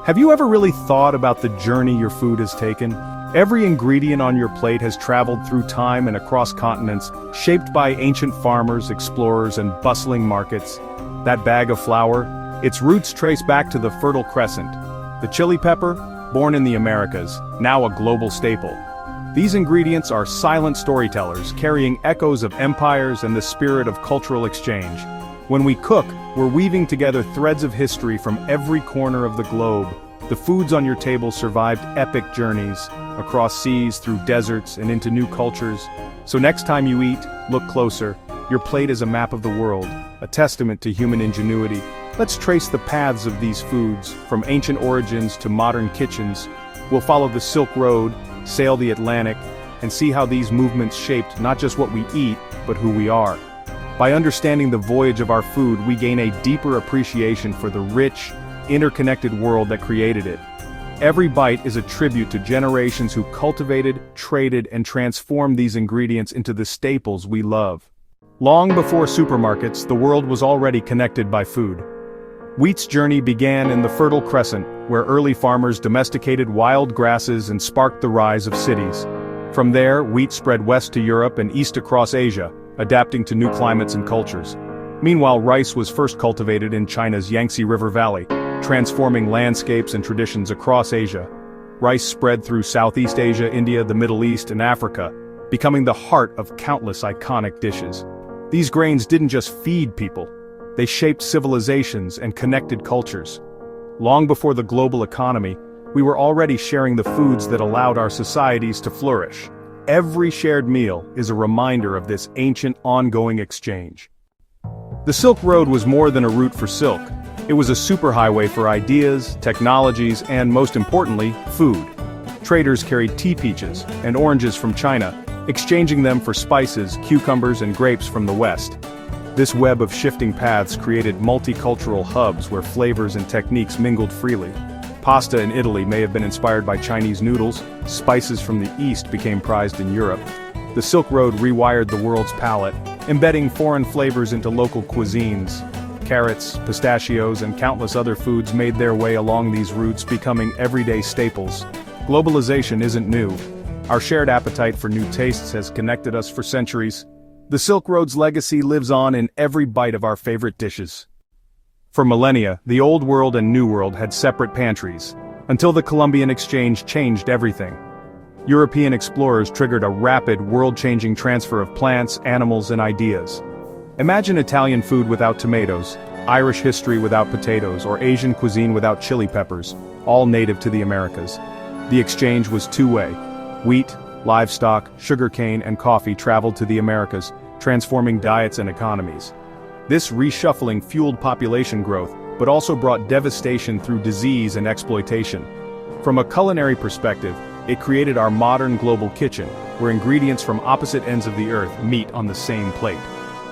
Have you ever really thought about the journey your food has taken? Every ingredient on your plate has traveled through time and across continents, shaped by ancient farmers, explorers, and bustling markets. That bag of flour, its roots trace back to the Fertile Crescent. The chili pepper, born in the Americas, now a global staple. These ingredients are silent storytellers, carrying echoes of empires and the spirit of cultural exchange. When we cook, we're weaving together threads of history from every corner of the globe. The foods on your table survived epic journeys, across seas, through deserts, and into new cultures. So next time you eat, look closer. Your plate is a map of the world, a testament to human ingenuity. Let's trace the paths of these foods, from ancient origins to modern kitchens. We'll follow the Silk Road, sail the Atlantic, and see how these movements shaped not just what we eat, but who we are. By understanding the voyage of our food, we gain a deeper appreciation for the rich, interconnected world that created it. Every bite is a tribute to generations who cultivated, traded, and transformed these ingredients into the staples we love. Long before supermarkets, the world was already connected by food. Wheat's journey began in the Fertile Crescent, where early farmers domesticated wild grasses and sparked the rise of cities. From there, wheat spread west to Europe and east across Asia, adapting to new climates and cultures. Meanwhile, rice was first cultivated in China's Yangtze River Valley, transforming landscapes and traditions across Asia. Rice spread through Southeast Asia, India, the Middle East, and Africa, becoming the heart of countless iconic dishes. These grains didn't just feed people, they shaped civilizations and connected cultures. Long before the global economy, we were already sharing the foods that allowed our societies to flourish. Every shared meal is a reminder of this ancient, ongoing exchange. The Silk Road was more than a route for silk. It was a superhighway for ideas, technologies, and most importantly, food. Traders carried tea peaches and oranges from China, exchanging them for spices, cucumbers, and grapes from the West. This web of shifting paths created multicultural hubs where flavors and techniques mingled freely. Pasta in Italy may have been inspired by Chinese noodles, spices from the East became prized in Europe. The Silk Road rewired the world's palate, embedding foreign flavors into local cuisines. Carrots, pistachios, and countless other foods made their way along these routes, becoming everyday staples. Globalization isn't new. Our shared appetite for new tastes has connected us for centuries. The Silk Road's legacy lives on in every bite of our favorite dishes. For millennia, the Old World and New World had separate pantries, until the Columbian Exchange changed everything. European explorers triggered a rapid, world-changing transfer of plants, animals, and ideas. Imagine Italian food without tomatoes, Irish history without potatoes, or Asian cuisine without chili peppers, all native to the Americas. The exchange was two-way. Wheat, livestock, sugarcane, and coffee traveled to the Americas, transforming diets and economies. This reshuffling fueled population growth, but also brought devastation through disease and exploitation. From a culinary perspective, it created our modern global kitchen, where ingredients from opposite ends of the earth meet on the same plate.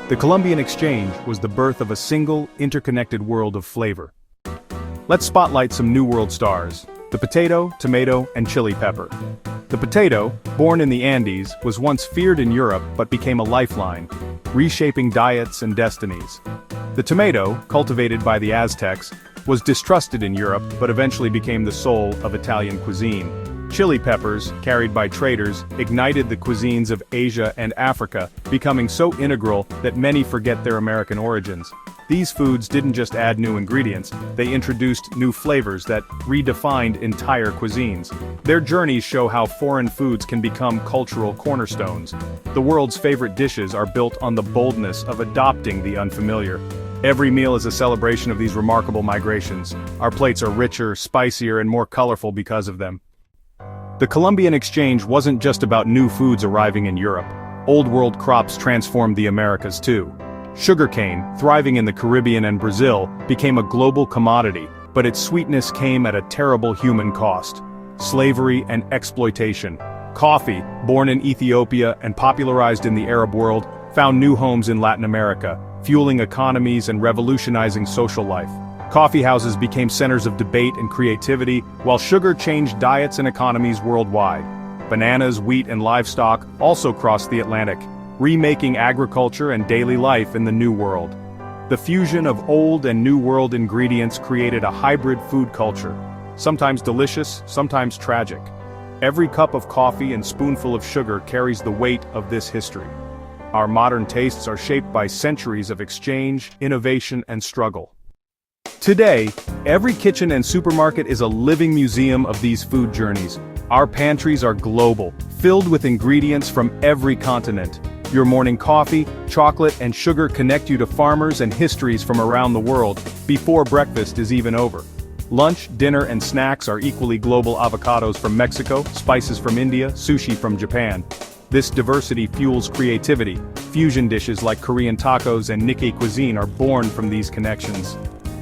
The Columbian Exchange was the birth of a single, interconnected world of flavor. Let's spotlight some New World stars: the potato, tomato, and chili pepper. The potato, born in the Andes, was once feared in Europe but became a lifeline, reshaping diets and destinies. The tomato, cultivated by the Aztecs, was distrusted in Europe but eventually became the soul of Italian cuisine. Chili peppers, carried by traders, ignited the cuisines of Asia and Africa, becoming so integral that many forget their American origins. These foods didn't just add new ingredients, they introduced new flavors that redefined entire cuisines. Their journeys show how foreign foods can become cultural cornerstones. The world's favorite dishes are built on the boldness of adopting the unfamiliar. Every meal is a celebration of these remarkable migrations. Our plates are richer, spicier, and more colorful because of them. The Columbian Exchange wasn't just about new foods arriving in Europe. Old World crops transformed the Americas too. Sugarcane, thriving in the Caribbean and Brazil, became a global commodity, but its sweetness came at a terrible human cost: slavery and exploitation. Coffee, born in Ethiopia and popularized in the Arab world, found new homes in Latin America, fueling economies and revolutionizing social life. Coffee houses became centers of debate and creativity, while sugar changed diets and economies worldwide. Bananas, wheat, and livestock also crossed the Atlantic, remaking agriculture and daily life in the New World. The fusion of old and New World ingredients created a hybrid food culture. sometimes delicious, sometimes tragic. Every cup of coffee and spoonful of sugar carries the weight of this history. Our modern tastes are shaped by centuries of exchange, innovation, and struggle. Today, every kitchen and supermarket is a living museum of these food journeys. Our pantries are global, filled with ingredients from every continent. Your morning coffee, chocolate, and sugar connect you to farmers and histories from around the world before breakfast is even over. Lunch, dinner, and snacks are equally global. Avocados from Mexico, spices from India, sushi from Japan. This diversity fuels creativity. Fusion dishes like Korean tacos and Nikkei cuisine are born from these connections.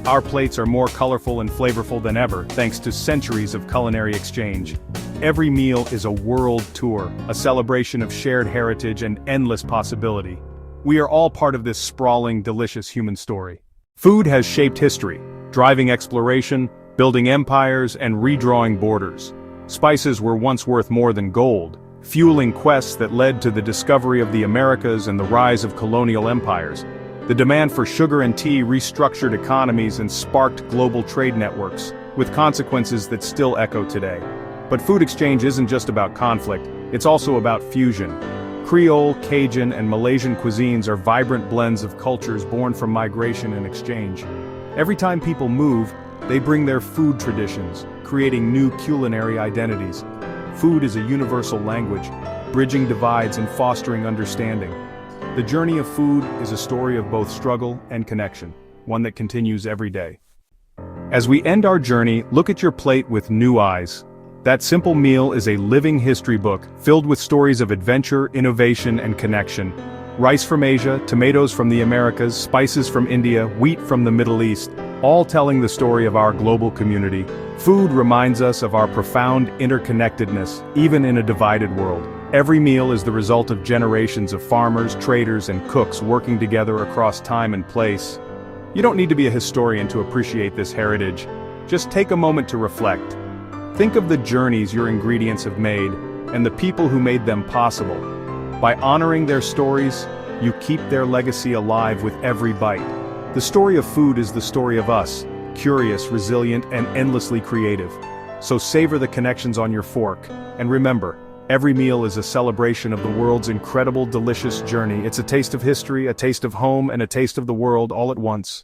Our plates are more colorful and flavorful than ever, thanks to centuries of culinary exchange. Every meal is a world tour, a celebration of shared heritage and endless possibility. We are all part of this sprawling, delicious human story. Food has shaped history, driving exploration, building empires, and redrawing borders. Spices were once worth more than gold, fueling quests that led to the discovery of the Americas and the rise of colonial empires. The demand for sugar and tea restructured economies and sparked global trade networks, with consequences that still echo today. But food exchange isn't just about conflict, it's also about fusion. Creole, Cajun, and Malaysian cuisines are vibrant blends of cultures born from migration and exchange. Every time people move, they bring their food traditions, creating new culinary identities. Food is a universal language, bridging divides and fostering understanding. The journey of food is a story of both struggle and connection, one that continues every day. As we end our journey, look at your plate with new eyes. That simple meal is a living history book, filled with stories of adventure, innovation, and connection. Rice from Asia, tomatoes from the Americas, spices from India, wheat from the Middle East, all telling the story of our global community. Food reminds us of our profound interconnectedness, even in a divided world. Every meal is the result of generations of farmers, traders, and cooks working together across time and place. You don't need to be a historian to appreciate this heritage. Just take a moment to reflect. Think of the journeys your ingredients have made, and the people who made them possible. By honoring their stories, you keep their legacy alive with every bite. The story of food is the story of us, curious, resilient, and endlessly creative. So savor the connections on your fork, and remember, every meal is a celebration of the world's incredible, delicious journey. It's a taste of history, a taste of home, and a taste of the world all at once.